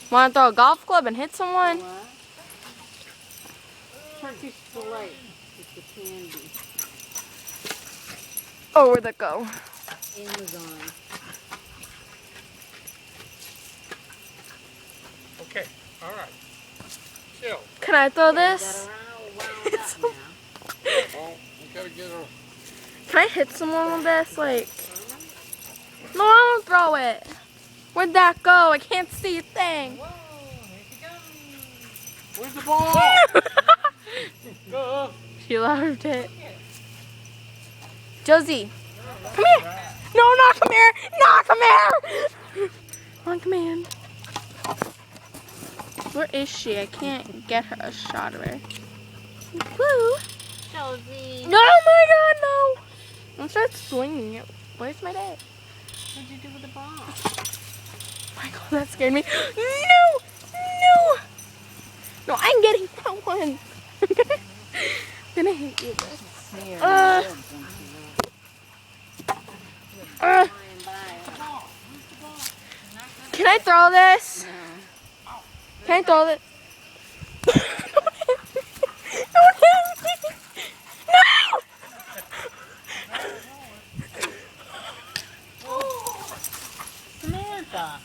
Want to throw a golf club and hit someone? Turkish delight with the candy. Oh, where'd that go? Amazon. Okay, all right. Chill. Can I throw Yeah, you this? got her all wound up now. Oh, you gotta get her. Can I hit someone with this? Like, no, I won't throw it. Where'd that go? I can't see a thing. Whoa, here she comes. Where's the ball? Go. She loved it. Josie, come here. No, not come here. Not come here. On command. Where is she? I can't get her a shot of her. Woo. Josie, No, my God, no. Don't start swinging it. Where's my dad? what'd you do with the ball? My God, that scared me. No, no. No, I'm getting that one. I'm gonna hit you with this. Can I throw this? No. Can I throw this? Don't hit me. No! Samantha.